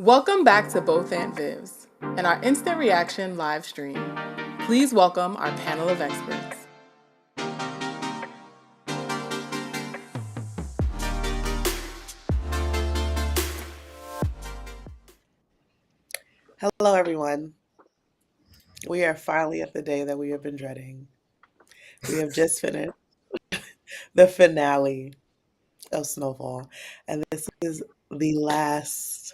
Welcome back to both Aunt Vivs and our instant reaction live stream. Please welcome our panel of experts. Hello, everyone. We are finally at the day that we have been dreading. We have just finished the finale of Snowfall, and this is the last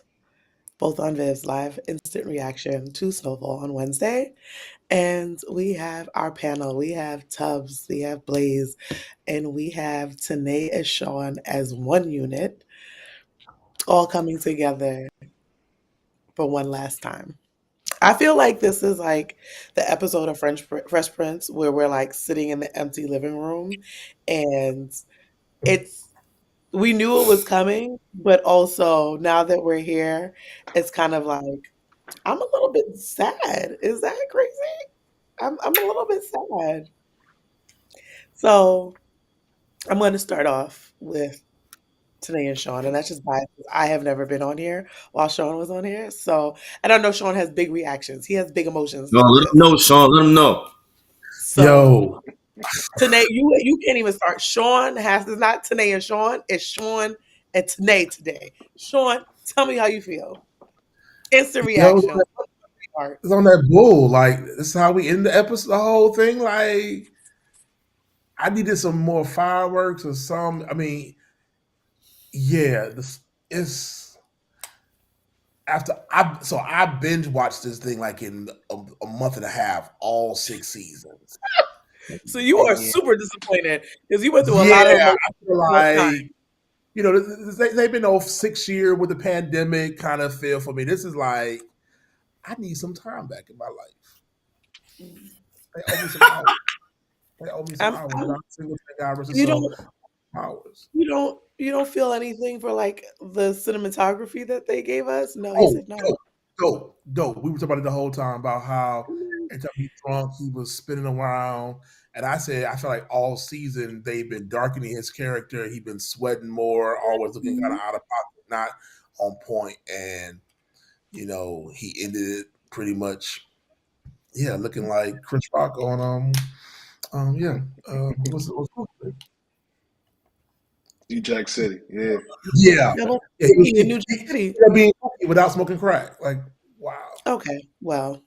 both on Viv's live instant reaction to Snowfall on Wednesday. And we have our panel. We have Tubbs, we have Blaze, and we have Tanae and Sean as one unit, all coming together for one last time. I feel like this is like the episode of Fresh Prince where we're like sitting in the empty living room, and it's we knew it was coming, but also now that we're here, it's kind of like I'm a little bit sad. Is that crazy? I'm a little bit sad. So I'm going to start off with Tanae and Sean, and that's just biased. I have never been on here while Sean was on here, so and I know Sean has big reactions. He has big emotions No, to let them this. know, Sean. Let them know. So Yo, Tanae, you can't even start. Sean has it's not Tanae and Sean. It's Sean and Tanae today. Sean, tell me how you feel. Instant yo, reaction. Heart. it's on that bull. Like, this is how we end the episode, the whole thing. Like, I needed some more fireworks or some. I mean, yeah, this is after I binge watched this thing like in a month and a half, all 6 seasons. So you are And super disappointed because you went through a lot of yeah, emotions I feel at one time. like they've been off 6 year with the pandemic kind of feel for me. This is like I need some time back in my life. They owe me some hours. They owe me some I'm, hours. I'm, Not a single thing I ever you so don't hours. you don't feel anything for like the cinematography that they gave us? No, he Oh, said no. dope. We were talking about it the whole time about how every time he's drunk, he was spinning around. And I said, I feel like all season they've been darkening his character. He's been sweating more, always looking kind of out of pocket, not on point. And, he ended it pretty much, yeah, looking like Chris Rock on, yeah, what's New Jack City, yeah. yeah. Yeah, well, Yeah, in New Jack he City. ended up being funky without smoking crack. Like, wow. Okay, well,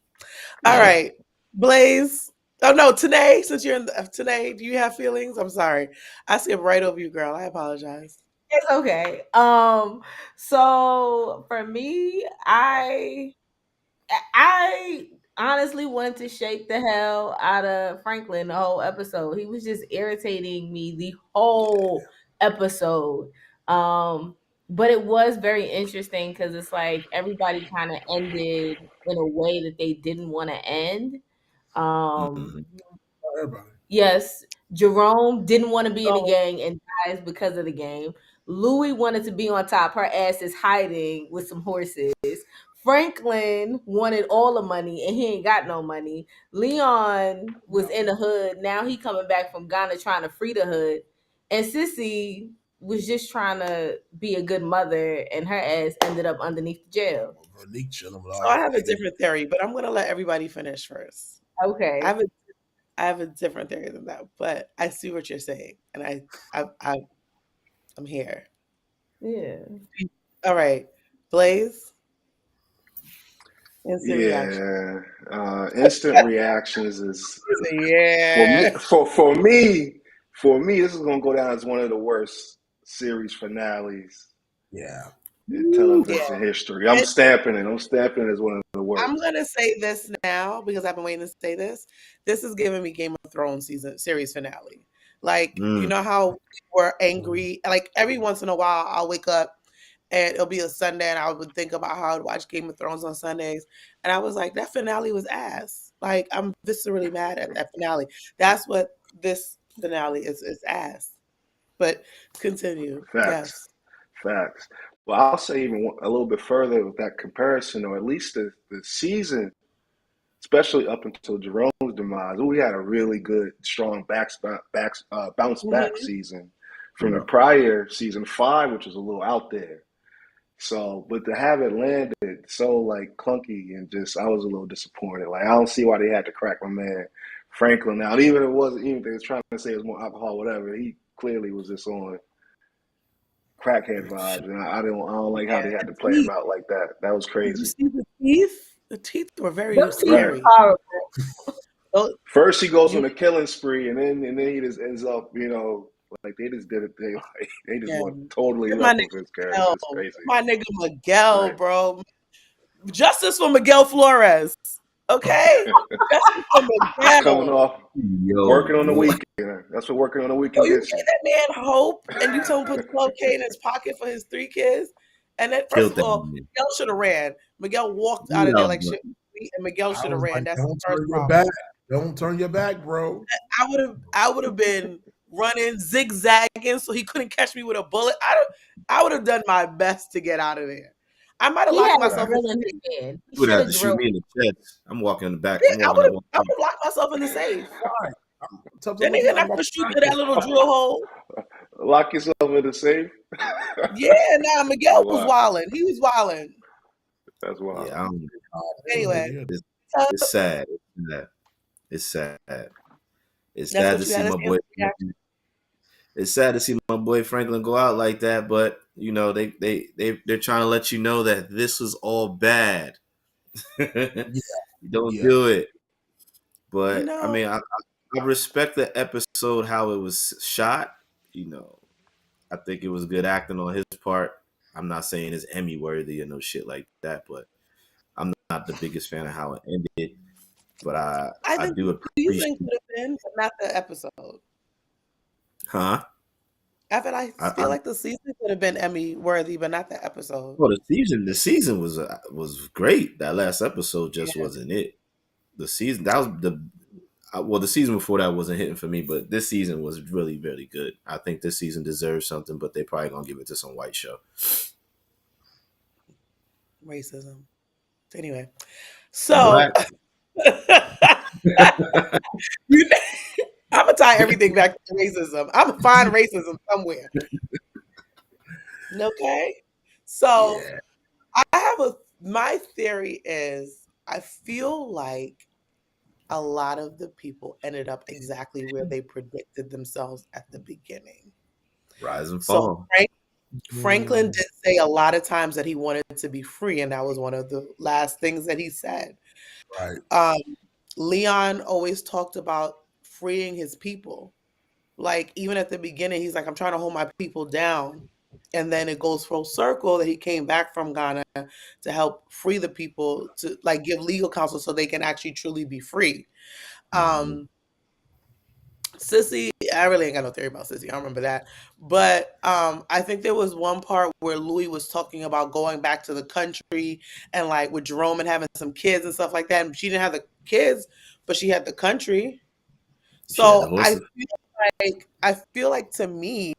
all Yeah. right, Blaze. Oh no, Tanae. Since you're in Tanae, do you have feelings? I'm sorry, I skipped right over you, girl. I apologize. It's okay. So for me, I honestly wanted to shake the hell out of Franklin the whole episode. He was just irritating me the whole episode. But it was very interesting because it's like everybody kind of ended in a way that they didn't want to end. Um, Mm-hmm. Everybody. Yes, Jerome didn't want to be in the So gang and dies because of the game. Louis wanted to be on top. Her ass is hiding with some horses. Franklin wanted all the money and he ain't got no money. Leon was in the hood. Now he coming back from Ghana trying to free the hood. And Sissy was just trying to be a good mother and her ass ended up underneath the jail. Veronique chilling with so all I the have a ladies. different theory, but I'm gonna let everybody finish first. I Okay. have a I have a different theory than that, but I see what you're saying, and I'm here. Yeah. All right, Blaze, instant reaction. Yeah. Instant reactions is for me Yeah. for me, this is gonna go down as one of the worst series finales Yeah. in Ooh, yeah. television history. I'm And stamping it. I'm stamping it as one of the I'm worst. gonna say this now because I've been waiting to say this. This is giving me Game of Thrones series finale. Like, you Mm. know how we were angry? Like every once in a while I'll wake up and it'll be a Sunday and I would think about how I'd watch Game of Thrones on Sundays. And I was like, that finale was ass. Like I'm viscerally mad at that finale. That's what this finale is ass. But continue. Facts. Yes. Facts. Well, I'll say even a little bit further with that comparison, or at least the season, especially up until Jerome's demise, we had a really good, strong bounce back Mhm. season from the Yeah. prior season 5, which was a little out there. So, but to have it landed so like clunky and just, I was a little disappointed. Like, I don't see why they had to crack my man Franklin out. Even if it wasn't, even if they was trying to say it was more alcohol, whatever, he clearly was just on crackhead vibes, and I don't like how Yeah, they had the to play him teeth. out like that. That was Did you crazy. see the teeth? The teeth were very Them teeth Right. is scary. horrible. Oh, First he goes you, on a killing spree, and then he just ends up, like they just did it. They just yeah. went totally Where my left nigga with his character. Miguel? It's crazy. Where my nigga Miguel, Right. bro. Justice for Miguel Flores. Okay? Justice for Coming Miguel. off Yo, working on the boy, weekend. That's what working on the Yo, weekend you gets gave you. that man hope and you told him to put 12K in his pocket for his 3 kids. And then, first killed of that all, man. Miguel should have ran. Miguel walked out of there No, like but shit was sweet, and Miguel I should have was ran. like, That's the don't first turn your problem. back. Don't turn your back, bro. I would have been running, zigzagging so he couldn't catch me with a bullet. I would have done my best to get out of there. I might have He had locked a myself in drill the in safe. his hand. He you would should have have to shoot drilled. me in the chest. I'm walking in the back. Yeah, I'm walking that one. I would have locked myself in the safe. Right. Tough That with you. nigga I'm not walking gonna shoot back. through that little drill hole. Lock yourself in the safe. Yeah, nah, Miguel was Wow, wilding. He was wilding. that's wild. Yeah, I don't, Anyway, Yeah. it's, so it's sad. It's sad. It's sad. It's that's sad what to you see had to my say. boy. It's sad to see my boy Franklin go out like that, but they're trying to let you know that this was all bad. Yeah. Don't Yeah. do it. You But I know, mean, I respect the episode how it was shot. I think it was good acting on his part. I'm not saying it's Emmy worthy or no shit like that, but I'm not the biggest fan of how it ended. But I I think do the appreciate, season could have been, but not the episode. huh? I I feel like the season could have been Emmy worthy, but not the episode. well, the season was great. That last episode just Yeah, wasn't it. The season that was the season before that wasn't hitting for me, but this season was really really good. I think this season deserves something, but they probably gonna give it to some white show. racism. Anyway, Black. so you, I'm gonna tie everything back to racism. I'm gonna find racism somewhere. Okay, so Yeah. I have my theory is I feel like a lot of the people ended up exactly where they predicted themselves at the beginning. Rise and So fall. Franklin Mm. did say a lot of times that he wanted to be free, and that was one of the last things that he said. Right. Leon always talked about freeing his people. Like even at the beginning, he's like, "I'm trying to hold my people down," and then it goes full circle that he came back from Ghana to help free the people to like give legal counsel so they can actually truly be free. Mhm. Um, Sissy, I really ain't got no theory about Sissy. I don't remember that. But I think there was one part where Louis was talking about going back to the country and like with Jerome and having some kids and stuff like that. And she didn't have the kids, but she had the country. She had the So horses. I feel like to me,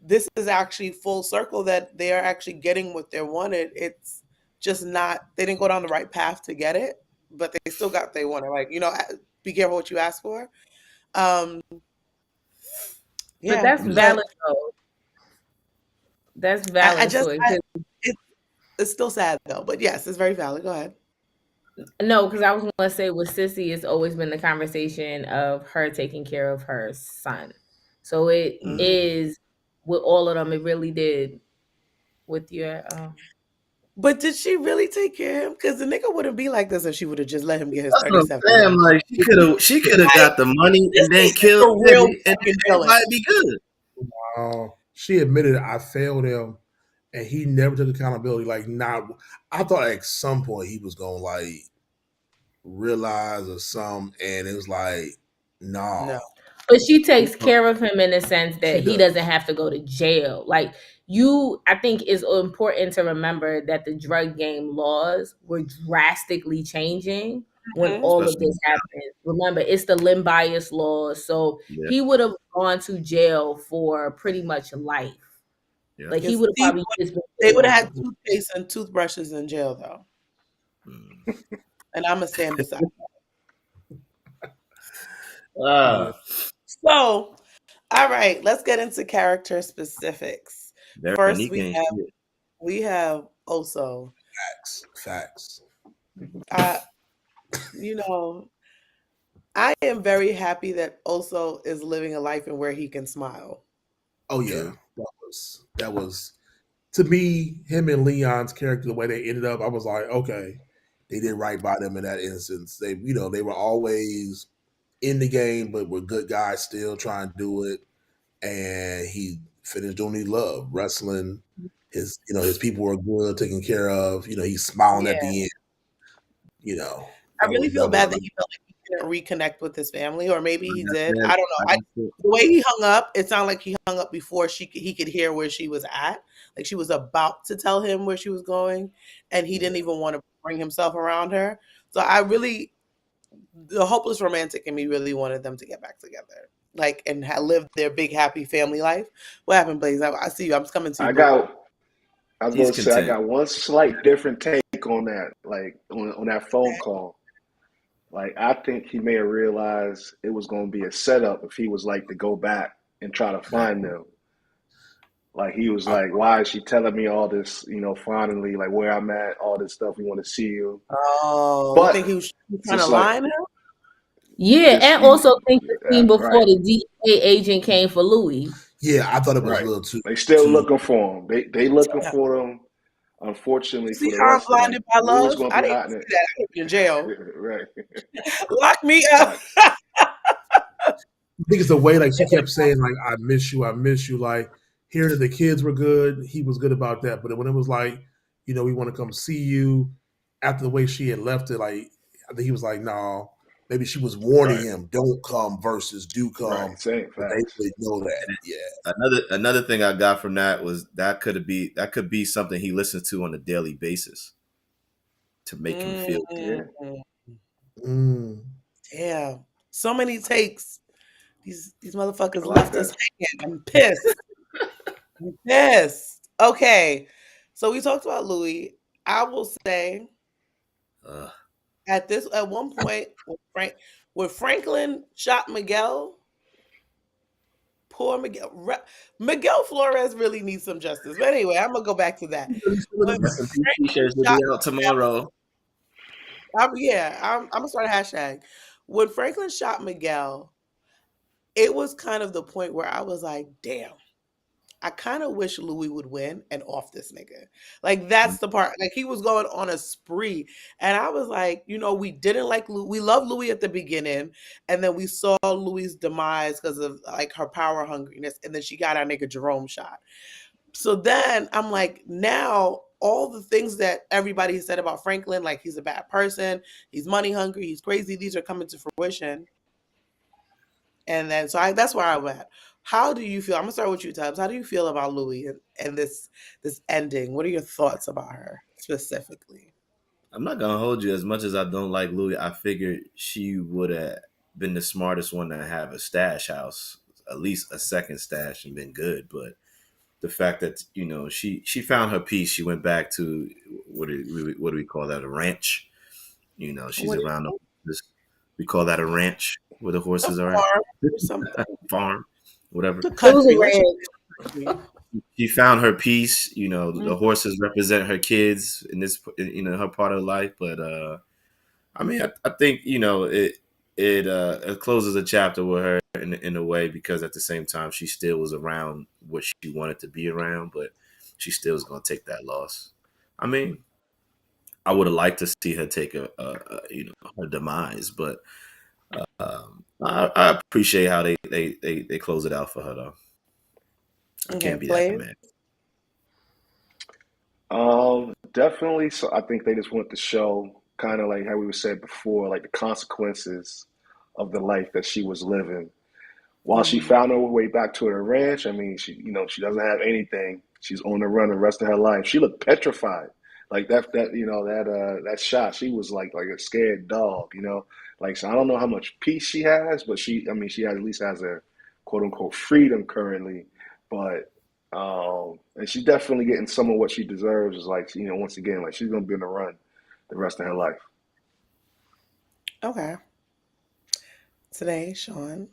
this is actually full circle that they are actually getting what they wanted. It's just not they didn't go down the right path to get it, but they still got what they wanted. Like, be careful what you ask for. Um, But yeah, that's but valid though. That's I valid just for it. it, it's still sad though. But yes, it's very valid. Go ahead. No, because I was going to say with Sissy, it's always been the conversation of her taking care of her son. So it Mhm. is with all of them. It really did with your. But did she really take care of him? Because the nigga wouldn't be like this if she would have just let him get his That's what I'm 37 saying. million. Like she could have Like, got the money this and then is killed the real Debbie and fucking villain. everybody be good. She admitted I failed him, and he never took accountability. Like, I thought at some point he was gonna like realize or something, and it was like, no, No. But she takes care of him in the sense she that he does. doesn't have to go to jail. Like I think it's important to remember that the drug game laws were drastically changing when Mhm. all of Especially this happened. Remember, it's the limb bias laws. So yeah, he would have gone to jail for pretty much life. yeah. Like he Yes, would have probably just been they would sitting have there. had toothpaste and toothbrushes in jail though. Mm. And I'm gonna stand beside. Yeah. So, all right, let's get into character specifics. First, Veronique we ain't have shit. we have also, Facts. I, you know, I am very happy that Oso is living a life in where he can smile. Oh yeah, True. that was to me him and Leon's character the way they ended up. I was like, okay, they did right by them in that instance. They were always in the game, but were good guys still trying to do it. And he finished doing what he loved, wrestling. His people were good, taken care of. He's smiling Yeah. at the end. I That really was feel that was bad that he felt like he couldn't reconnect with his family, or maybe he Like I did. said, I don't know. like I said, The way he hung up, it sounded like he hung up before he could hear where she was at. Like she was about to tell him where she was going, and he didn't even want to bring himself around her. So the hopeless romantic in me really wanted them to get back together, like and live their big happy family life. What happened, Blaze? I see you. I'm coming to you, I boo. got. I was he's gonna say I content. got one slight different take on that, like on that phone call. Like I think he may have realized it was gonna be a setup if he was like to go back and try to find Exactly. them. Like he was I, like, "Why is she telling me all this? Finally, like where I'm at, all this stuff. We want to see you." Oh, you think But he was trying to just like line her? Yeah, just and also think the scene right, before the DEA agent came for Louis. yeah, I thought it was a right. little too They still too. looking for him. They looking Yeah. for him. Unfortunately, You for see the how I'm rest of like blinded by Louis love? gonna I be didn't hot in even it. see that. I could be in jail. Right. Lock me up. But I think it's the way like she kept saying like I miss you. Like hearing that the kids were good, he was good about that. But when it was like, we want to come see you, after the way she had left it, like I think he was like, no, maybe she was warning right, him, don't come versus do come, right. Same but they facts. would know that. Yeah. Another thing I got from that was that could be something he listens to on a daily basis to make him feel good. Mm, Yeah. Mm. damn. So many takes. These motherfuckers I like left us that. hanging. I'm pissed. I'm pissed. Okay. So we talked about Louis. I will say Uh, at one point when Franklin shot Miguel, poor Miguel. Miguel Flores really needs some justice. But anyway, I'm gonna go back to that. When Franklin T-shirts will be shot out tomorrow. I'm gonna start a hashtag. When Franklin shot Miguel, it was kind of the point where I was like, damn, I kind of wish Louis would win and off this nigga. Like that's the part. Like he was going on a spree, and I was like, we didn't like Louis. We loved Louis at the beginning, and then we saw Louis' demise because of like her power hungriness, and then she got our nigga Jerome shot. So then I'm like, now all the things that everybody has said about Franklin, like he's a bad person, he's money hungry, he's crazy, these are coming to fruition. And then that's where I'm at. How do you feel? I'm gonna start with you, Tubbs. How do you feel about Louis and this ending? What are your thoughts about her specifically? I'm not gonna hold you. As much as I don't like Louis, I figured she would have been the smartest one to have a stash house, at least a second stash, and been good. But the fact that she found her peace, she went back to what do we call that? A ranch. She's What around this. We call that a ranch where the a horses are at. farm or something? Farm, whatever. The It was country. a Let's just red. say country. She found her peace. The Mhm. horses represent her kids in this, her part of life. But I mean, I think it closes a chapter with her in a way, because at the same time she still was around what she wanted to be around, but she still is going to take that loss. I mean, I would have liked to see her take her demise, but I appreciate how they close it out for her though. I Okay, can't be that Blaze. mad. Definitely. So I think they just want to show kind of like how we were said before, like the consequences of the life that she was living. While she Mhm. found her way back to her ranch, I mean, she doesn't have anything. She's on the run the rest of her life. She looked petrified. Like that shot, she was like a scared dog, Like so I don't know how much peace she has, but she at least has a quote unquote freedom currently. But and she's definitely getting some of what she deserves is like, once again, like she's gonna be on the run the rest of her life. Okay. Today, Sean.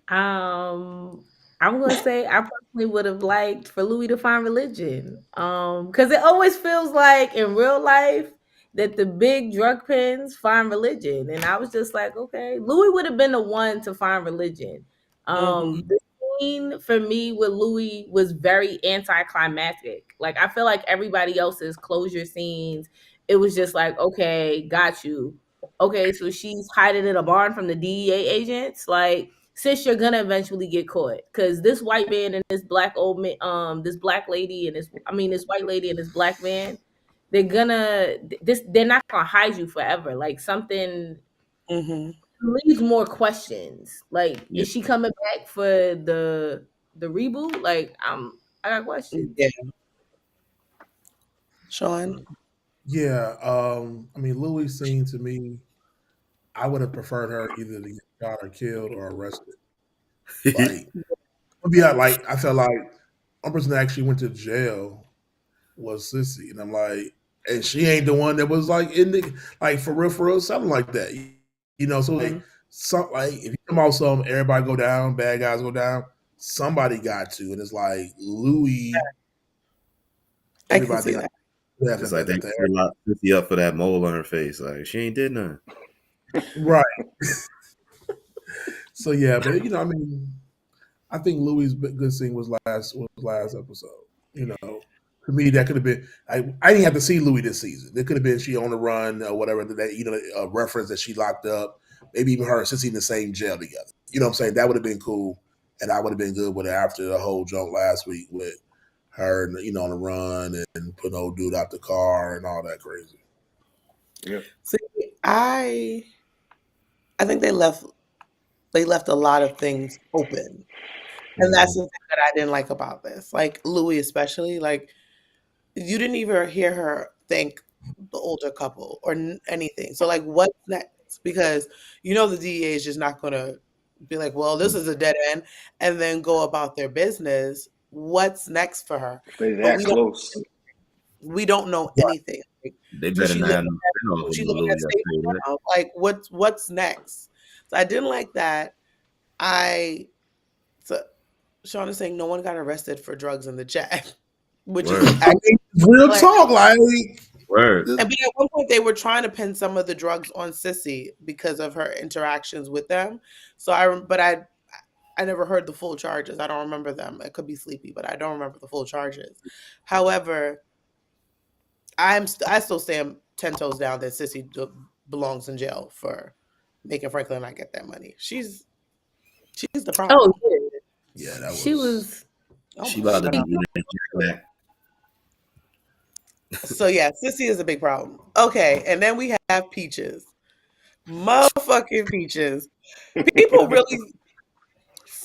Um, I'm gonna say I personally would have liked for Louis to find religion. Because it always feels like in real life that the big drug pens find religion. And I was just like, okay, Louis would have been the one to find religion. Mm-hmm. The scene for me with Louis was very anticlimactic. Like I feel like everybody else's closure scenes, it was just like, okay, got you. Okay, so she's hiding in a barn from the DEA agents. Like, sis, you're gonna eventually get caught because this white man and this black old man, this black lady and this white lady and this black man, they're not gonna hide you forever. Like something Mm-hmm. leaves more questions. Like, Yeah. is she coming back for the reboot? Like, I got questions. Yeah. Sean? Yeah, I mean, Louis scene to me, I would have preferred her either to get shot or killed or arrested. Like, yeah, like I felt like one person that actually went to jail was Sissy, and I'm like, and she ain't the one that was like in the like for real, something like that. You know, so like some like if you come out some everybody go down, bad guys go down, somebody got to, and it's like Louis, I can everybody see like that. It's like they locked Cynthia up for that mole on her face. Like she ain't did nothing. right. So yeah, but you know, I mean, I think Louis' good scene was last episode. You know, to me that could have been. I didn't have to see Louis this season. It could have been she on the run or whatever. That you know, a reference that she locked up. Maybe even her and Sissy in the same jail together. You know what I'm saying? That would have been cool, and I would have been good with it after the whole joke last week with her, you know, on the run and putting old dude out the car and all that crazy. Yeah. See, I think they left a lot of things open. And that's the thing that I didn't like about this. Like Louis especially, like you didn't even hear her thank the older couple or anything. So like what's next? Because you know the DEA is just not going to be like, well, this is a dead end and then go about their business. What's next for her? If they But that close. we don't know anything. Like, They do better she not live have no spinoff do with she no live in that Louis. I state tell you that. now? Like what's next? So I didn't like that. So Sean is saying no one got arrested for drugs in the chat, which is Word. I mean, real talk, like Word. and but at one point they were trying to pin some of the drugs on Sissy because of her interactions with them. So I never heard the full charges. I don't remember them. I could be sleepy, but I don't remember the full charges. However, I still stand 10 toes down that Sissy belongs in jail for making Franklin not get that money. She's the Oh problem. yeah, that she was. was. Oh She my about to god. be back. So yeah, Sissy is a big problem. Okay, and then we have Peaches. Motherfucking Peaches. People really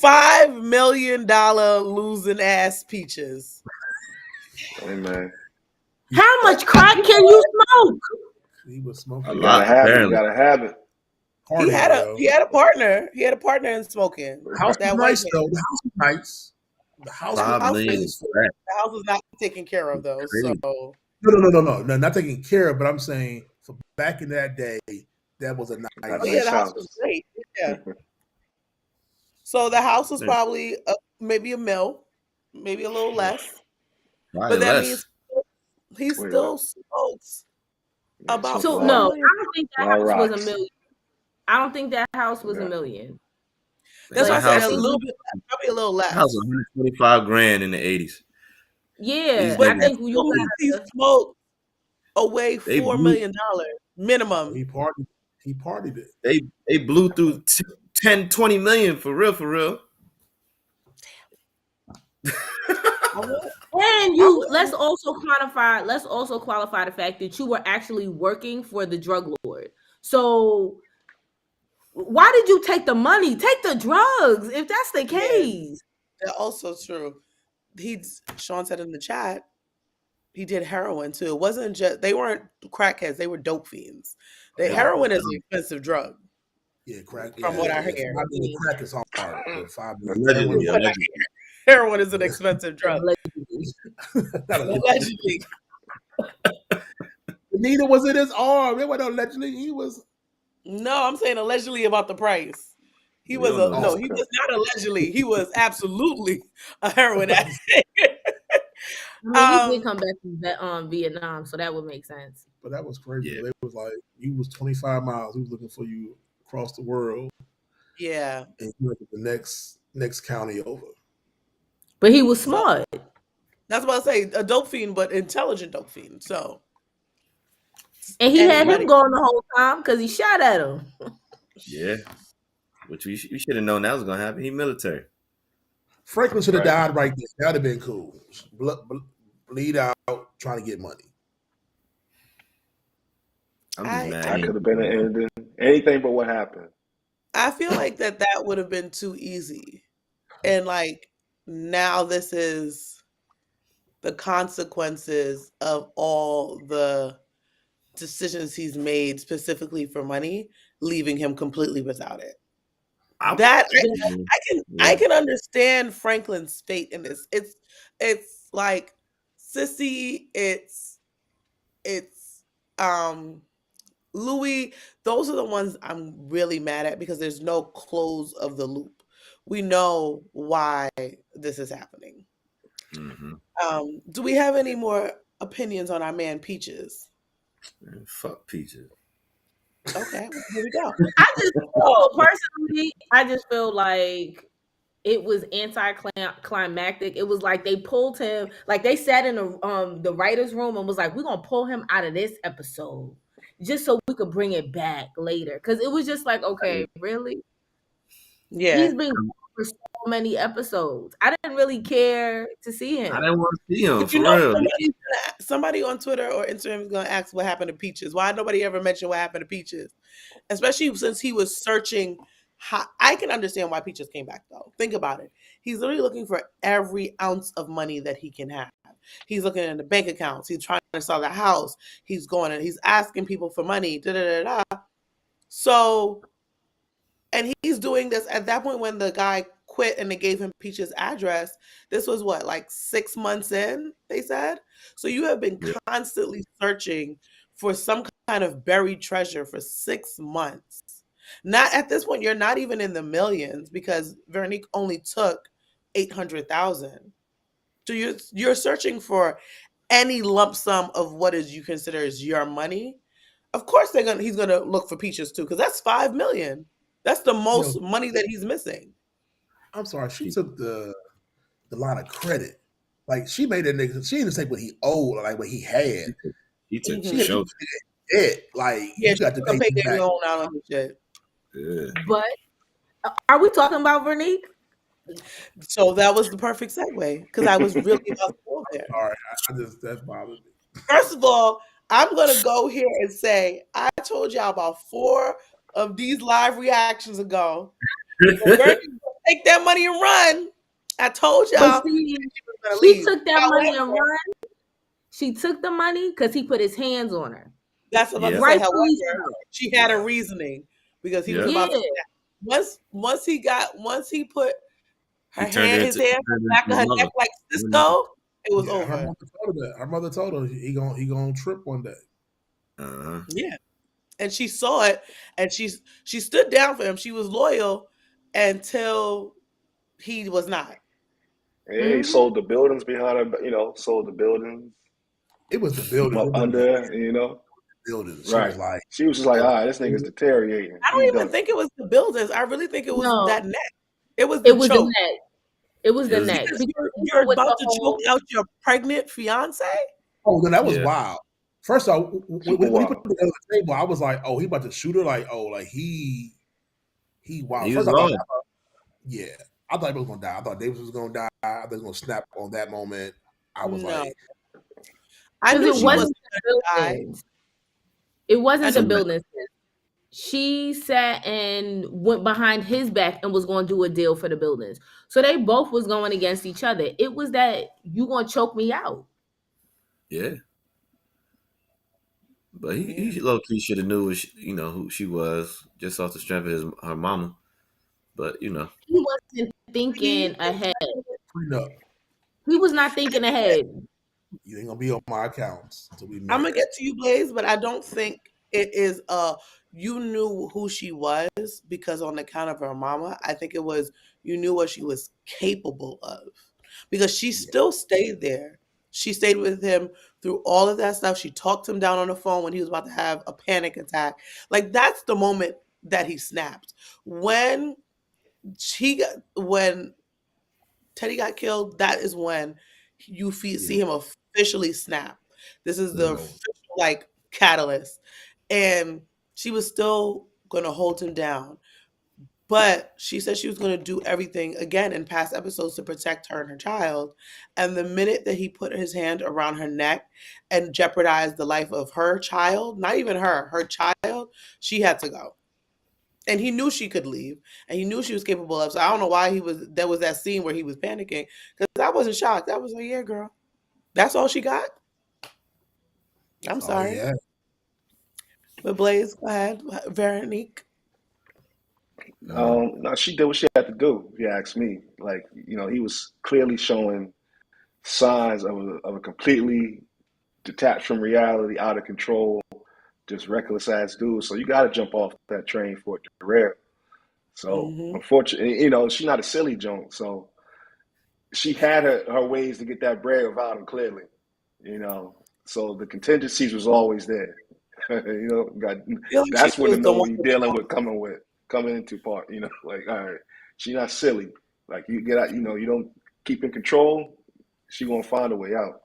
$5 million losing ass Peaches. Hey man, How Like much crack can you smoke? He was A smoking. you lot, gotta have it. You apparently. gotta have it. he had Partying a though. he had a partner. He had a partner in smoking. The house was That white nice man. though. The house was nice. The house was 5 House million was is crack. the house was not taken care of though. So Crazy. no, not taking care of. But I'm saying for back in that day, that was a Got a oh nice. yeah, nice the house was house. great. Yeah. So the house was Yeah. probably maybe a mil, maybe a little less. Probably But that means less. he Wait, what? still smokes Yeah, about smoke a So lot. no, 5 million. I don't think A that lot of house was a rocks. million. I don't think that house was a Yeah. million. Man, That's why I Like said that a was little bit, probably a little that house was less. 125 grand in the 80s. yeah. These But I niggas, that think you still means he got smoked away they $4 blew, million minimum. He partied. He partied it. they blew through 10, 20 million for real, for real. I would, and I you wouldn't. let's also qualify the fact that you were actually working for the drug lord. So why did you take the money? Take the drugs if that's the Yeah, case. that's also true. Sean said in the chat he did heroin too. It wasn't just they weren't crackheads; they were dope fiends. The Yeah. heroin is an expensive drug, Yeah, crack. from Yeah, what I yeah. hear. 5 million crack is hard, but 5 million heroin. Allegedly, What I allegedly. hear, heroin is an expensive drug. Not allegedly. Allegedly, Neither was in his arm. It wasn't allegedly. He was. no, I'm saying allegedly about the price. He We was don't know this. he was not allegedly. He was absolutely a heroin I addict. I mean, he did um, come back from Vietnam, so that would make sense. But that was crazy. Yeah. They was like, you was 25 miles. He was looking for you across the world, yeah. and you went to the next county over. But he was So smart, that's what I say, a dope fiend, but intelligent dope fiend. So and he and he's had him ready. going the whole time because he shot at him. Yeah. Which we should have known that was gonna happen. He military. Franklin should have Right. died right there. That'd have been cool. Bleed out, trying to get money. I'm just I mad. That He could ain't have been an ending. Anything but what happened. I feel like that would have been too easy. And like now this is the consequences of all the decisions he's made specifically for money, leaving him completely without it. I, That yeah. I can understand Franklin's fate in this. It's like Sissy, it's um Louis, those are the ones I'm really mad at because there's no close of the loop. We know why this is happening. Mm-hmm. Do we have any more opinions on our man Peaches? Man, fuck Peaches. Okay, well, here we go. I just feel personally, I just feel like it was anticlimactic. It was like they pulled him, like they sat in the writers' room and was like, "We're gonna pull him out of this episode just so we could bring it back later." Because it was just like, okay, really, Yeah. he's been gone for so many episodes. I didn't really care to see I him. didn't want to see him But you for know, real. somebody on Twitter or Instagram is gonna ask what happened to Peaches. Why nobody ever mentioned what happened to Peaches? Especially since he was searching. I can understand why Peaches came back though. Think about it. He's literally looking for every ounce of money that he can have. He's looking in the bank accounts. He's trying to sell the house. He's going and he's asking people for money. Da, da, da, da. So, and he's doing this at that point when the guy quit and they gave him Peach's address. This was what, like 6 months in, they said? So you have been Yeah. constantly searching for some kind of buried treasure for 6 months. Not at this point, you're not even in the millions because Veronique only took 800,000. So you're searching for any lump sum of what is you consider is your money. Of course he's gonna look for Peaches too, because that's 5 million. That's the Yo, most money that he's missing. I'm sorry. She took the line of credit. Like she made that nigga. She didn't say what he owed, or like what he had. He took Mhm. for She sure. debt. Like Yeah, you she got to took a pay him payday back. loan out on his shit. Yeah. But are we talking about Veronique? So that was the perfect segue because I was really about to go there. All right, I just that bothered me. First of all, I'm gonna go here and say I told y'all about 4 of these live reactions ago. Veronique was gonna take that money and run. I told But y'all see, she was gonna she leave. took that money and However, run. She took the money because he put his hands on her. that's what I'm about Yeah. to say. Rightfully However, so. she had a Yeah. reasoning because he was Yeah. about Yeah. to once he put He turned her his into, hand on the back of his her mother. neck like Cisco, it was Yeah, her over. mother told her that. Her mother told her he gonna trip one day. Uh-huh. Yeah. And she saw it and she stood down for him. She was loyal until he was not. Yeah, he sold the buildings behind her, sold the buildings It was the from buildings. up It wasn't the under. buildings. She was Right. like, She was just like, "Oh, all right, this nigga's deteriorating. I He's don't even done. think it was the buildings. I really think it was No, that neck. It was the it was the choke. neck. It was the It was, neck. Because Because you're with about the to choke whole, out your pregnant fiance? oh, then that was yeah. wild." First off, Super when he put wild. the gun on the table, I was like, "Oh, he about to shoot her." Like, "Oh, like he wild." He was First, I thought, lost. yeah, I thought he was gonna die. I thought Davis was gonna die. I thought he was gonna snap on that moment. I was No. like, I because knew it she Mm. wasn't wasn't the gonna die. buildings. It I wasn't the knew buildings. She sat and went behind his back and was going to do a deal for the buildings. So they both was going against each other. It was that you gonna choke me out. Yeah. But yeah. he low key should have knew who she was just off the strength of her mama. But He wasn't thinking ahead. "Prenup, He was not thinking ahead. you ain't gonna be on my accounts until we I'm married." gonna get to you, Blaze, but I don't think it is you knew who she was because on account of her mama, I think it was you knew what she was capable of because she still stayed there. She stayed with him through all of that stuff. She talked him down on the phone when he was about to have a panic attack. Like that's the moment that he snapped. When Teddy got killed, that is when see him officially snap. This is the official like catalyst. And she was still gonna hold him down. But she said she was going to do everything again in past episodes to protect her and her child. And the minute that he put his hand around her neck and jeopardized the life of her child, not even her child, she had to go. And he knew she could leave and he knew she was capable of. So I don't know why there was that scene where he was panicking because I wasn't shocked. I was like, yeah, girl, that's all she got. I'm sorry. Yeah. But Blaze, go ahead. Veronique. No, she did what she had to do. If you ask me, like he was clearly showing signs of a completely detached from reality, out of control, just reckless ass dude. So you got to jump off that train for it to derail. So Mm-hmm. unfortunately, she's not a silly joint. So she had her ways to get that bread without him. Clearly, So the contingencies was always there. She That's when to was the know one. what you're dealing with coming into part. Like all right, she's not silly. Like you get out. You don't keep in control. She gonna find a way out.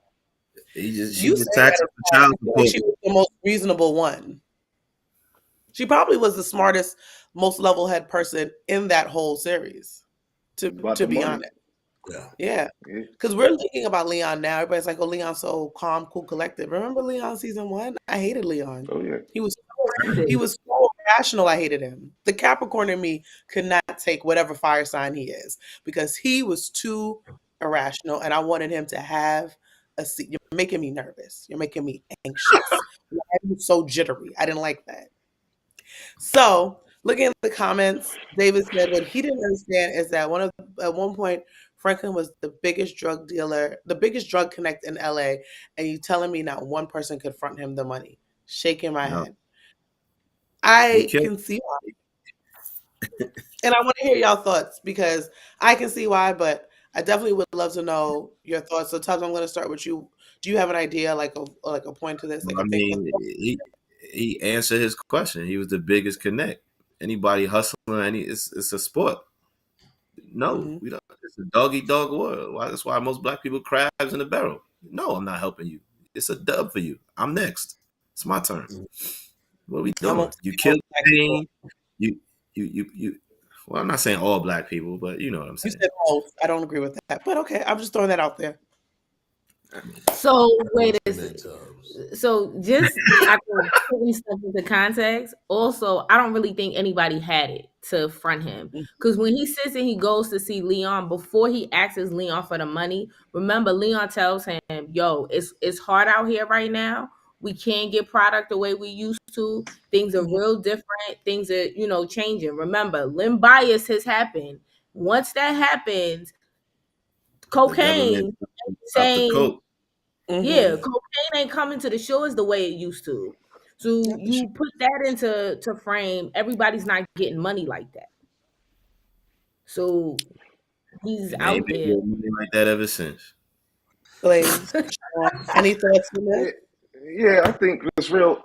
She You just say taxed that the child I feel like support. she was the most reasonable one. She probably was the smartest, most level-head person in that whole series. About To the be money. honest, Yeah. yeah. Yeah. Because we're thinking about Leon now. Everybody's like, "Oh, Leon's so calm, cool, collected." Remember Leon season 1? I hated Leon. Oh yeah. He was so rational. I hated him. The Capricorn in me could not take whatever fire sign he is because he was too irrational, and I wanted him to have a seat. You're making me nervous. You're making me anxious. Why are you so jittery? I didn't like that. So, looking at the comments, David said what he didn't understand is that at one point Franklin was the biggest drug dealer, the biggest drug connect in LA, and you telling me not one person could front him the money. Shaking my No, head. he I killed. can see why. And I want to hear y'all thoughts because I can see why, but I definitely would love to know your thoughts. So Tubbs, I'm gonna start with you. Do you have an idea, like a point to this? Like I a thing? mean, he answered his question. He was the biggest connect. Anybody hustling, it's a sport. No, Mm-hmm. we don't. It's a dog eat dog world. That's why most black people crabs in the barrel. No, I'm not helping you. It's a dub for you. I'm next. It's my turn. What are we I doing? won't You say most killed black people. Pain. You. Well, I'm not saying all black people, but you know what I'm You saying. said most. I don't agree with that, but okay. I'm just throwing that out there. I mean, So wait a That second. Tubbs. So just I can put these stuff into context. Also, I don't really think anybody had it to front him because when he sits and he goes to see Leon before he asks Leon for the money. Remember, Leon tells him, "Yo, it's hard out here right now. We can't get product the way we used to. Things are Mhm. real different. Things are changing. Remember, limb bias has happened. Once that happens, the government cocaine up the saying." coke. Yeah, Mhm. cocaine ain't coming to the shores the way it used to. So Not the you put that into frame, everybody's not getting money like that. So he's And they ain't out been there. getting money like that ever since. Blaze. Any thoughts on this? Yeah, yeah, I think it's real.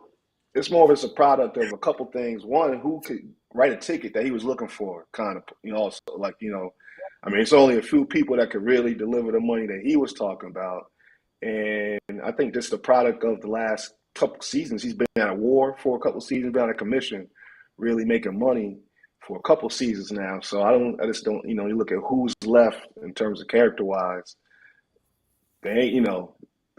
It's more of it's a product of a couple things. One, who could write a ticket that he was looking for, kind of, also like, I mean, it's only a few people that could really deliver the money that he was talking about. And I think this is the product of the last couple seasons. He's been at a war for a couple seasons, been on a commission, really making money for a couple seasons now. So I just don't, you look at who's left in terms of character wise. They ain't, the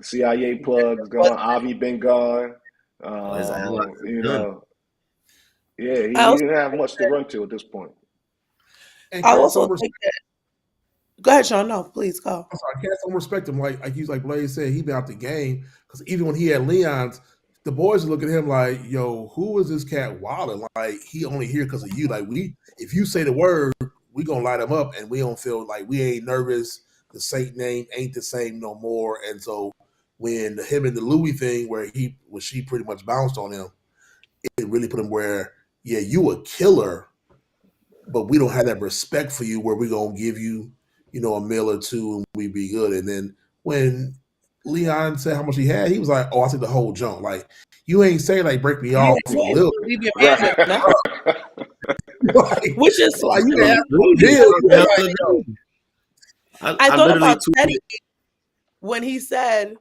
CIA plug's gone. Avi been gone. Oh, his allies You are done. know, yeah, I he also, didn't have much to run to at this point. And I cast also some think that. Go ahead, Sean. No, please go. I'm sorry, cast some respect him. Like he's like Blaze said, he been out the game because even when he had Leon's, the boys look at him like, "Yo, who is this cat wilding? Like he only here because of you. Like if you say the word, we gonna light him up, and we don't feel like we ain't nervous. The Saint name ain't the same no more. And so when him and the Louis thing, where she pretty much bounced on him, it really put him where, yeah, you a killer, but we don't have that respect for you where we're gonna give you, a meal or two and we be good. And then when Leon said how much he had, he was like, "Oh, I took the whole junk. Like you ain't saying like break me off a little bit, Leave your man with Right. nothing. like, Which is, like you Hella can good. have a meal." Hella good. I I thought literally about tweeted. Teddy when he said,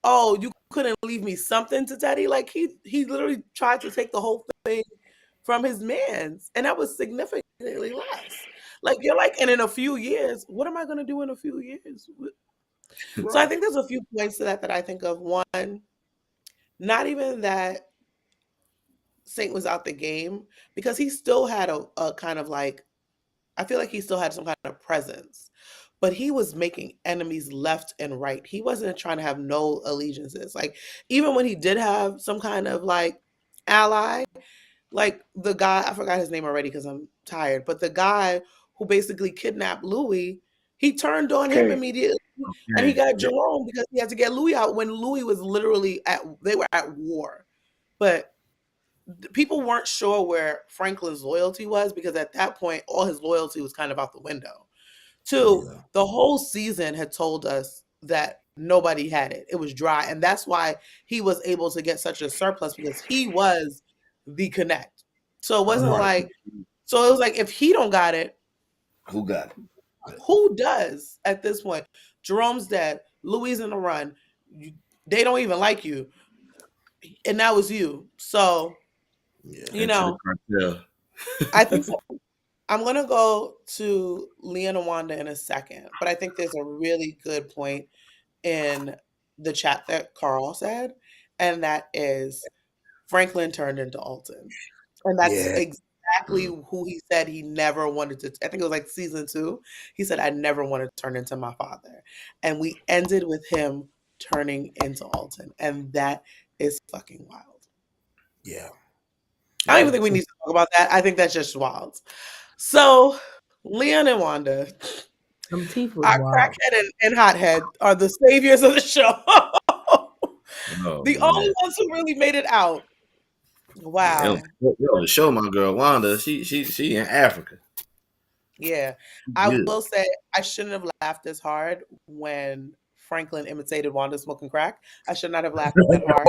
"Oh, you couldn't leave me something to Teddy." Like he literally tried to take the whole thing from his man's, and that was significantly less. Like you're like, and in a few years, what am I going to do in a few years? So I Right. think there's a few points to that I think of. One, not even that Saint was out the game because he still had a kind of like, I feel like he still had some kind of presence, but he was making enemies left and right. He wasn't trying to have no allegiances. Like even when he did have some kind of like ally, like the guy, I forgot his name already because I'm tired, but the guy who basically kidnapped Louis, he turned on him Okay. immediately and he Okay. got Jerome because he had to get Louis out when Louis was literally they were at war. But people weren't sure where Franklin's loyalty was because at that point, all his loyalty was kind of out the window. Two, Yeah. the whole season had told us that nobody had it. It was dry. And that's why he was able to get such a surplus because he was the connect. So it wasn't Right. like, so it was like, if he don't got it, Who got who does at this point? Jerome's dead. Louis in the run. They don't even like you. And that was you. So, Yeah. you into the know, cartel? I think I'm gonna go to Leon and Wanda in a second, but I think there's a really good point in the chat that Carl said, and that is Franklin turned into Alton. And that's Yeah. exactly Mm. who he said he never wanted to. I think it was like season 2. He said, I never wanted to turn into my father. And we ended with him turning into Alton. And that is fucking wild. Yeah. I don't Yeah. even think we need to talk about that. I think that's just wild. So, Leon and Wanda, Them teeth was our wild. crackhead and hothead are the saviors of the show. Oh The only man. ones who really made it out. Yeah, Wow. they don't show my girl Wanda. She in Africa. Yeah. She I good. will say I shouldn't have laughed as hard when Franklin imitated Wanda smoking crack. I should not have laughed that hard.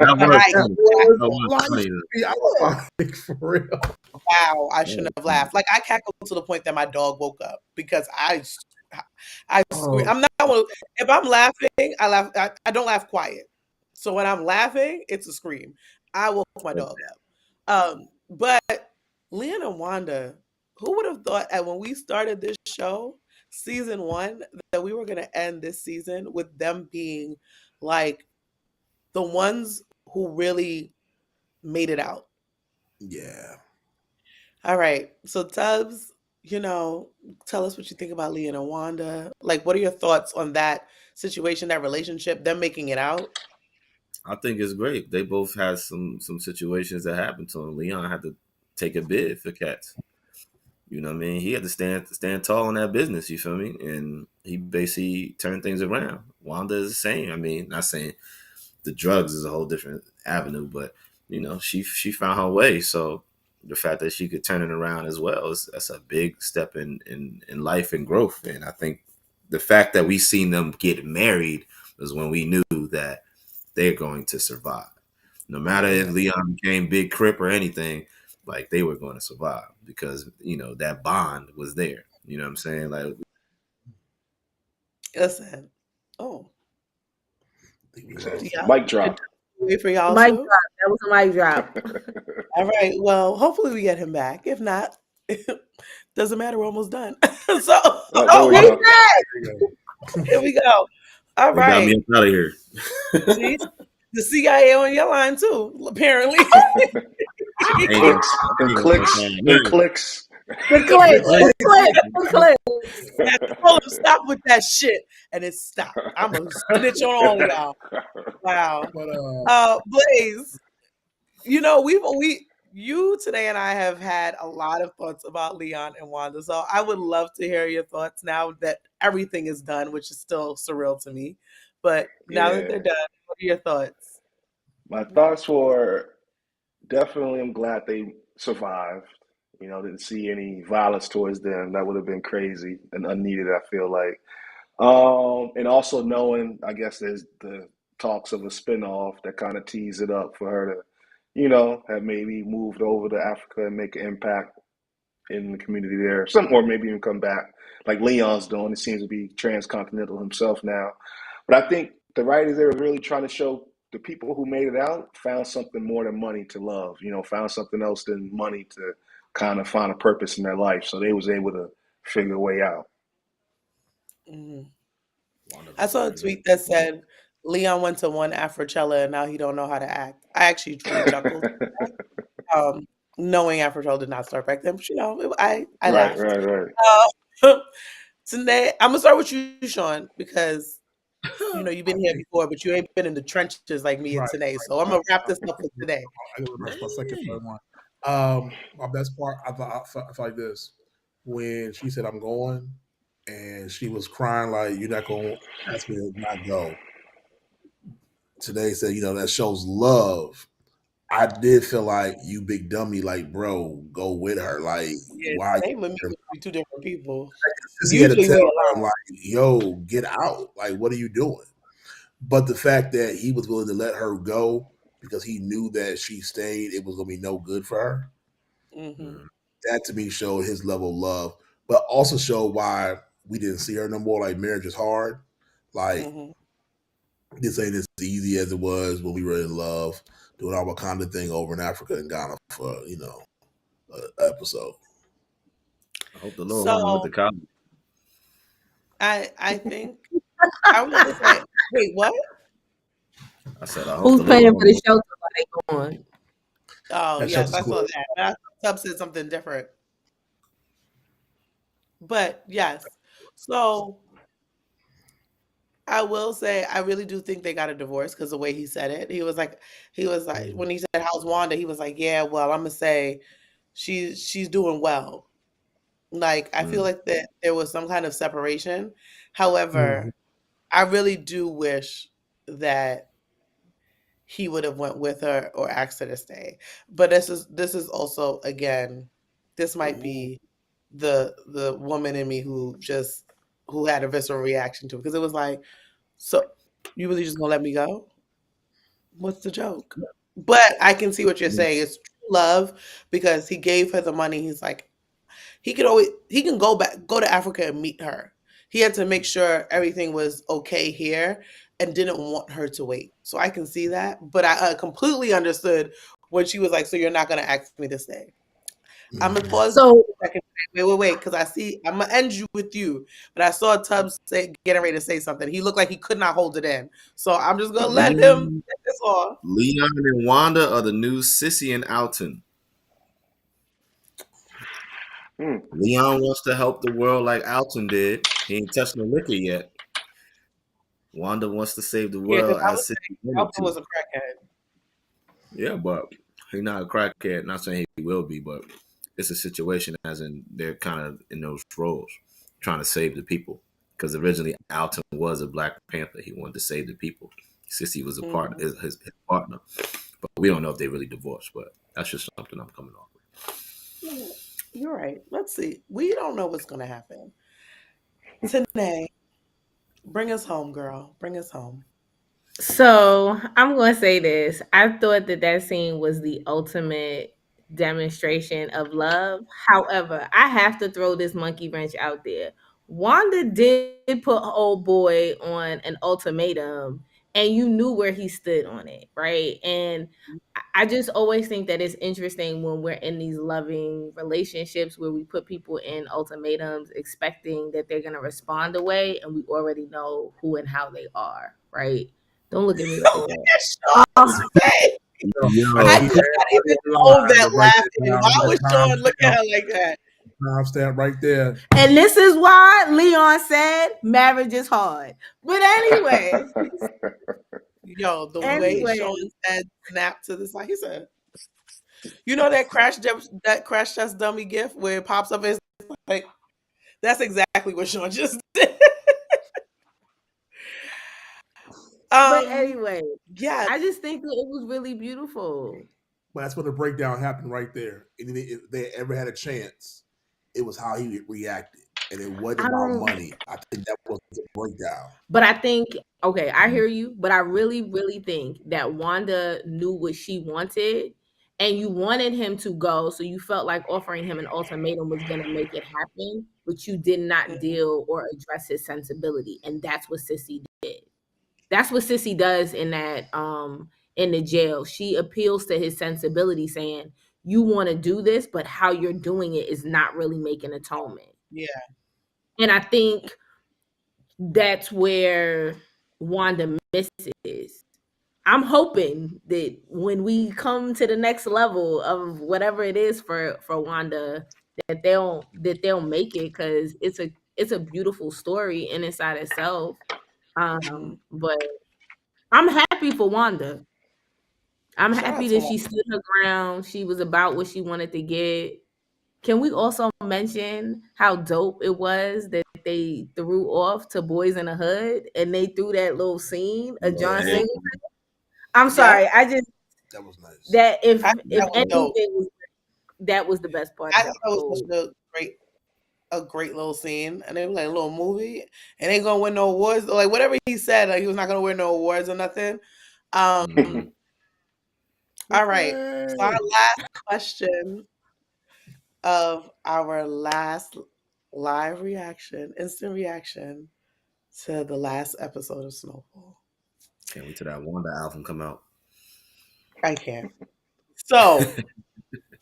That But was That funny. was That was like, funny. I was like, for real. wow, I That shouldn't was have funny. laughed. Like I cackled to the point that my dog woke up because I scream. Oh, I'm not if I'm laughing, I laugh. I don't laugh quiet. So when I'm laughing, it's a scream. I woke my dog up. But Leon and Wanda, who would have thought that when we started this show, season 1, that we were going to end this season with them being like the ones who really made it out. Yeah. All right. So Tubbs, tell us what you think about Leon and Wanda. Like, what are your thoughts on that situation, that relationship, them making it out? I think it's great. They both had some situations that happened to them. Leon had to take a bid for cats. You know what I mean? He had to stand tall in that business, you feel me? And he basically turned things around. Wanda is the same. I mean, not saying the drugs is a whole different avenue, but she found her way. So the fact that she could turn it around as well that's a big step in life and growth. And I think the fact that we seen them get married was when we knew that they're going to survive. No matter if Yeah. Leon became Big Crip or anything, like they were going to survive because that bond was there. You know what I'm saying? Like Listen. Oh, I think we Said, lost. y'all mic drop. wait for y'all mic too. drop. That was a mic drop. All right. Well, hopefully we get him back. If not, doesn't matter. We're almost done. So, Oh, there Oh, we he's go. back. There you go. here we go. All they got me right. up out of here. See, the CIA on your line too. Apparently, I ain't gonna, Clicks. I Them ain't gonna clicks. find Them nothing. clicks. The the clip. click. The clip. The clip. I told him stop with that shit, and it stopped. I'm gonna snitch on all of y'all. Wow. But Blaze, you today and I have had a lot of thoughts about Leon and Wanda. So I would love to hear your thoughts now that everything is done, which is still surreal to me. But now that they're Yeah. done, what are your thoughts? My thoughts were definitely am glad they survived. You know, didn't see any violence towards them. That would have been crazy and unneeded, I feel like. And also knowing, I guess there's the talks of a spinoff that kind of tease it up for her to, have maybe moved over to Africa and make an impact in the community there. Some, or maybe even come back like Leon's doing. He seems to be transcontinental himself now. But I think the writers there were really trying to show the people who made it out found something more than money to love. Found something else than money to kind of find a purpose in their life. So they was able to figure a way out. Mhm. Wanda I was saw a very tweet that said Leon went to one Afrochella and now he don't know how to act. I actually truly chuckled, knowing Afrochella did not start back then. But I Right, laughed. right, right. Today, I'm gonna start with you, Sean, because you've been here before, but you ain't been in the trenches like me and Right, today. right, So I'm right. gonna wrap this up for today. I go to my second Dang. third one. My best part, I felt like this when she said, "I'm going," and she was crying like, "You're not going to ask me to not go." Today said, that shows love. I did feel like you big dummy, like, bro, go with her. Like, Yeah, why? same with me would be two different people. Sissy had to Usually tell we her, like, yo, get out. Like, what are you doing? But the fact that he was willing to let her go because he knew that she stayed, it was gonna be no good for her. hmm Mm. That to me showed his level of love, but also showed why we didn't see her no more. Like marriage is hard. Like hmm this ain't as easy as it was when we were in love, doing our Wakanda thing over in Africa and Ghana for an episode. I hope the Lord So went with the college. I think I was gonna say, wait, what? I said, I hope Who's the Lord paying for went the with. shelter while they gone? Oh That yes, shelter's I cool. saw that. But I thought Tub said something different. But yes. So I will say I really do think they got a divorce because the way he said it. He was like when he said how's Wanda, he was like, yeah, well, I'm gonna say she's doing well. Like I feel Mm. like that there was some kind of separation. Mhm. However, I really do wish that he would have went with her or asked her to stay. But this is also again, this might Ooh. be the woman in me who had a visceral reaction to it because it was like, so you really just gonna let me go? What's the joke? But I can see what you're saying. It's true love because he gave her the money. He's like, he can go to Africa and meet her. He had to make sure everything was okay here and didn't want her to wait. So I can see that, but I completely understood when she was like, "So you're not going to ask me to stay." I'm gonna Mhm. pause So for a second. Wait, because I see I'm gonna end you with you, but I saw Tubbs getting ready to say something. He looked like he could not hold it in, so I'm just gonna let him Leon, get this off. Leon and Wanda are the new Sissy and Alton. Hmm. Leon wants to help the world like Alton did. He ain't touched no liquor yet. Wanda wants to save the Yeah, because world I would as say Sissy wanted Alton to. was a crackhead. Yeah, but he's not a crackhead. Not saying he will be, but it's a situation as in they're kind of in those roles, trying to save the people. Because originally Alton was a Black Panther. He wanted to save the people. Sissy was a part Mhm. his partner. But we don't know if they really divorced, but that's just something I'm coming off Yeah, you're right. Let's see. We don't know what's gonna happen. Tanae, bring us home, girl. Bring us home. So I'm going to say this. I thought that scene was the ultimate demonstration of love. However, I have to throw this monkey wrench out there. Wanda did put old boy on an ultimatum, and you knew where he stood on it, right? And I just always think that it's interesting when we're in these loving relationships where we put people in ultimatums expecting that they're going to respond away, and we already know who and how they are, right? Don't look at me like Look that. at Sean's face. with. I I just Yo, need could not even everybody know online that to write that laughing. down Why with would a Sean look at her timestamp. like that? Timestamp right there. And this is why Leon said marriage is hard. But anyway, Yo, the way anyway, Sean said snap to the side, he said, you know that crash test dummy gift where it pops up and it's like that's exactly what Sean just did. but um anyway, yeah, I just think that it was really beautiful. But that's when the breakdown happened right there. And if they ever had a chance, it was how he reacted. And it wasn't I about don't. money. I think that was the breakdown. But I think, okay, I hear you, but I really, really think that Wanda knew what she wanted, and you wanted him to go, so you felt like offering him an ultimatum was going to make it happen, but you did not deal or address his sensibility, and that's what Sissy did. That's what Sissy does in the jail. She appeals to his sensibility, saying, "You want to do this, but how you're doing it is not really making atonement." Yeah. And I think that's where Wanda misses. I'm hoping that when we come to the next level of whatever it is for Wanda, that they'll make it, because it's a beautiful story in inside itself. But I'm happy for Wanda. I'm Shout happy out to that she Wanda. stood her ground. She was about what she wanted to get. Can we also mention how dope it was that they threw off to Boys in the Hood, and they threw that little scene of John Hey, Singleton? I'm Yep. sorry, I just That was nice. that I think if that was dope. anything was, that was the best part I of the thought that was whole. such a great little scene, and it was like a little movie, and ain't gonna win no awards. Like whatever he said, like he was not gonna win no awards or nothing. All right. So our last question of our last live reaction, instant reaction to the last episode of Snowfall. can't wait till that Wanda album come out. I can't. So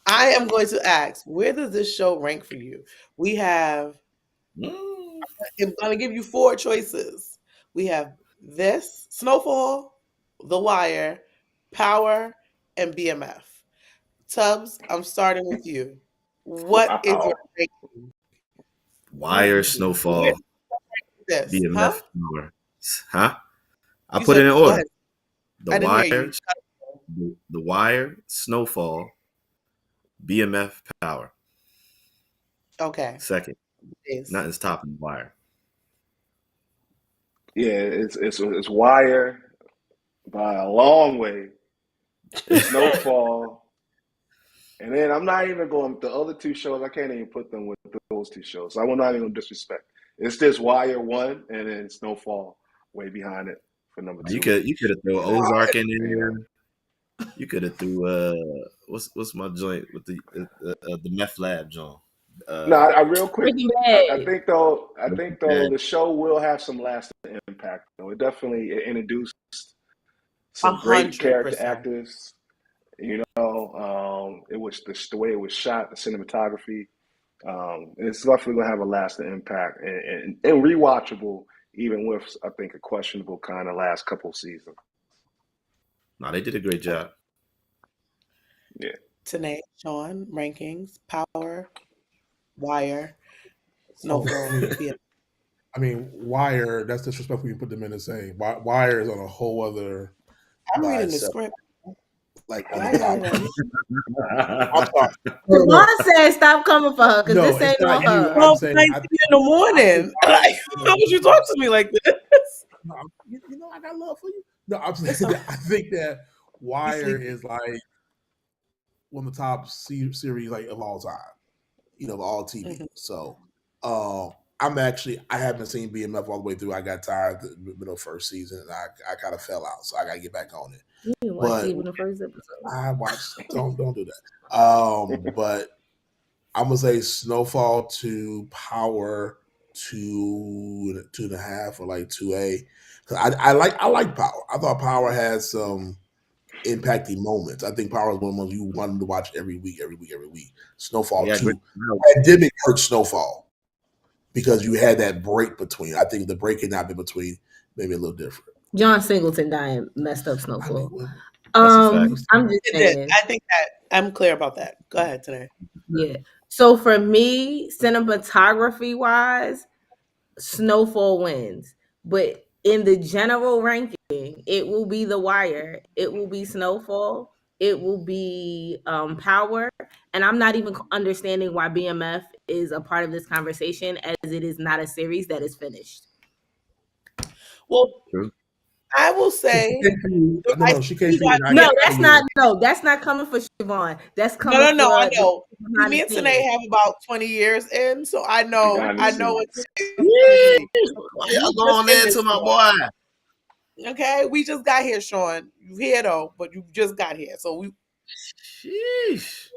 I am going to ask, where does this show rank for you? We have, Mm. I'm going to give you 4 choices. We have this, Snowfall, The Wire, Power, and BMF. Tubbs, I'm starting with you. What is your Wow. ranking? Wire, Where Snowfall, this? Huh? BMF, Power. Huh? I You put it in said, go order. ahead. The I didn't hear Wire, you. The Wire, Snowfall, BMF, Power. Okay. Second, Yes. nothing's topping The Wire. Yeah, it's Wire by a long way. Snowfall, and then I'm not even going with the other 2 shows. I can't even put them with those 2 shows. So I'm not even disrespect. It's just Wire 1, and then Snowfall way behind it for number You 2. could have thrown Ozark in You know. there. You could have threw what's my joint with the meth lab joint. No, Uh, real quick. Breaking I Bad. think though. yeah, The show will have some lasting impact. Though it definitely introduced some great character 100%. actors. You know, it was the way it was shot, the cinematography. It's definitely gonna have a lasting impact and rewatchable, even with I think a questionable kind of last couple seasons. no, they did a great job. Yeah. Tanae, Sean, rankings, Power, Wire, Oh, Snowfall, BMF. Wire. That's disrespectful. You put them in the same. Wire is on a whole other I'm by reading the itself, script. like on the I ain't top. reading it. I'm sorry. Devon said, "Stop coming for her, because No, this it's ain't not on you. her." I'm 12 saying nights I in think the morning. Wire Like, how would you talk to me like this? No, I got love for you. No, I'm saying that I think that Wire sleepy. is like one of the top series like of all time. All TV. So, I haven't seen BMF all the way through. I got tired of the middle first season, and I kind of fell out. So I got to get back on it. You didn't watch But even the first episode. I watched. Don't do that. But I'm gonna say Snowfall to Power 2.5 or like 2A. I like Power. I thought Power had some impacting moments. I think Power is one of the ones you wanted to watch every week, every week, every week. Snowfall Yeah, great. 2. Pandemic hurt Snowfall because you had that break between. I think the break had not been between, maybe a little different. John Singleton dying messed up Snowfall. That's a fact. I'm just It did. saying. I think that I'm clear about that. Go ahead, Tanae. Yeah. So for me, cinematography wise, Snowfall wins. But in the general ranking, it will be The Wire, it will be Snowfall, it will be Power. And I'm not even understanding why BMF is a part of this conversation, as it is not a series that is finished. Well, True. I will say, I No, she can't see see why it. I No, can't BMF. that's see it. not. No, that's not coming for Siobhan. That's No, coming no, for no. I the know. See, behind me the and Tanae scenes. have about 20 years in, so I know. Behind the I know what scenes. Tanae's coming to Yeesh, me. why We y'all just going in in to this, my Sean. boy? Okay, we just got here, Sean. You here though, but you just got here. So we Sheesh.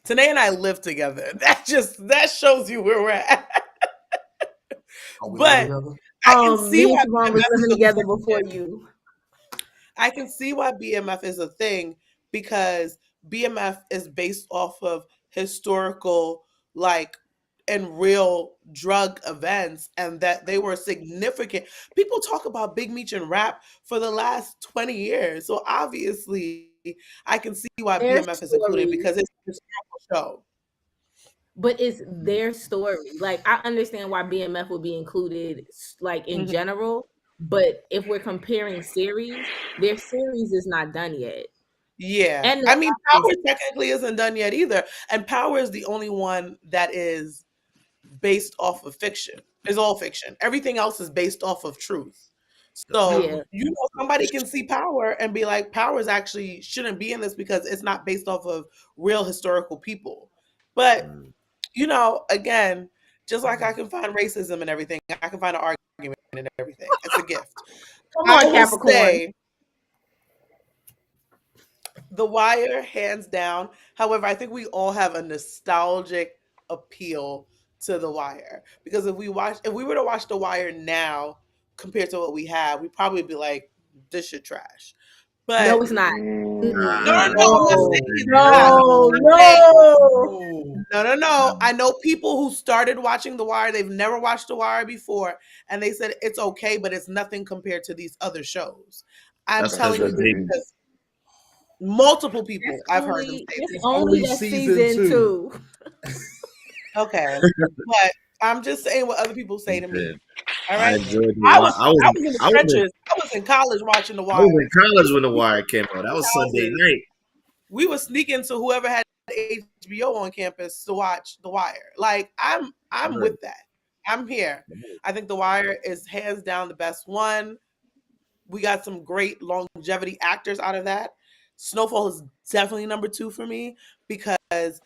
Tanae and I live together. That shows you where we're at. Are we living But together? I can see Me and why Siobhan was BMF is living a together before thing. you. I can see why BMF is a thing because BMF is based off of historical, like, and real drug events, and that they were significant. People talk about Big Meech and rap for the last 20 years. So obviously, I can see why Their BMF is included stories, because it's a historical show. but it's their story. Like I understand why BMF would be included, like in Mhm. general. But if we're comparing series, their series is not done yet, Yeah. and the I mean, cast Power is technically isn't done yet either. And Power is the only one that is based off of fiction. It's all fiction. Everything else is based off of truth. The So, yeah. power. somebody can see Power and be like, Powers actually shouldn't be in this because it's not based off of real historical people. But, Mm. again, just like I can find racism and everything, I can find an argument in everything. It's a gift. Come I on, will Capricorn. say The Wire, hands down. However, I think we all have a nostalgic appeal to The Wire because if we were to watch The Wire now compared to what we have, we'd probably be like, "This shit trash." No, But it's not. no, no, Ah, no. I'm not No, saying it's not. no, I'm saying no. Oh, no, no, no. I know people who started watching The Wire. They've never watched The Wire before, and they said it's okay, but it's nothing compared to these other shows. I'm that's because telling That's of you this Big. crazy. because multiple It's people I've heard them only say it's this. only only that season season 2. 2. Okay, but I'm just saying what other people say to me. Listen, All I right, enjoyed the I wire. was I was in the trenches. I was in college watching The I was Wire. in college when the We wire came out. That was Sunday houses. night. We were sneaking to whoever had HBO on campus to watch The Wire. Like I'm Right. with that. I'm here. I think The Wire is hands down the best one. We got some great longevity actors out of that. Snowfall is definitely number 2 for me because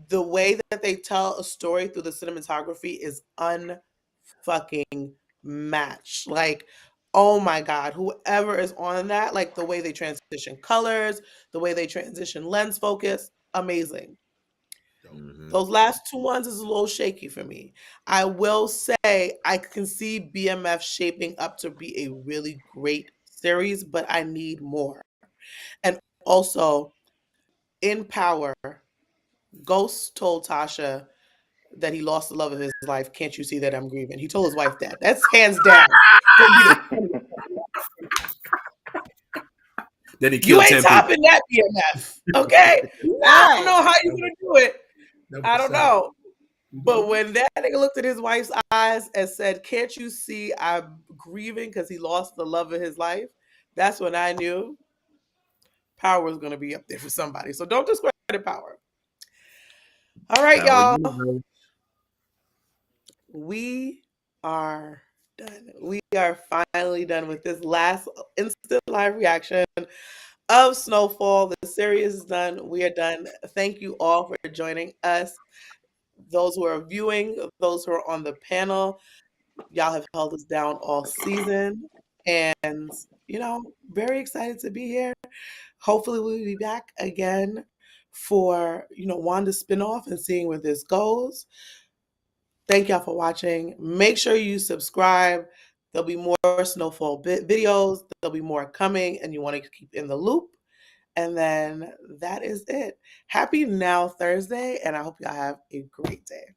the way that they tell a story through the cinematography is unfucking matched. Like, oh my God, whoever is on that, like the way they transition colors, the way they transition lens focus, amazing. Mm-hmm. Those last 2 ones is a little shaky for me. I will say I can see BMF shaping up to be a really great series, but I need more. And also, in Power, Ghost told Tasha that he lost the love of his life. Can't you see that I'm grieving? He told his wife that. That's hands down. Gonna be the funniest. Then he You killed ain't 10 people. topping that BMF, okay? I don't Not. know how you gonna do it. That I was don't sad. know. But when that nigga looked at his wife's eyes and said, "Can't you see I'm grieving because he lost the love of his life?" That's when I knew Power was gonna be up there for somebody. So don't discredit Power. All right, Power y'all. Universe. We are done. We are finally done with this last instant live reaction of Snowfall. The series is done. We are done. Thank you all for joining us. Those who are viewing, those who are on the panel, y'all have held us down all season. And, very excited to be here. Hopefully, we'll be back again for, Wanda's spinoff and seeing where this goes. Thank y'all for watching. Make sure you subscribe. There'll be more Snowfall videos. There'll be more coming, and you want to keep in the loop. And then that is it. Happy Now Thursday, and I hope y'all have a great day.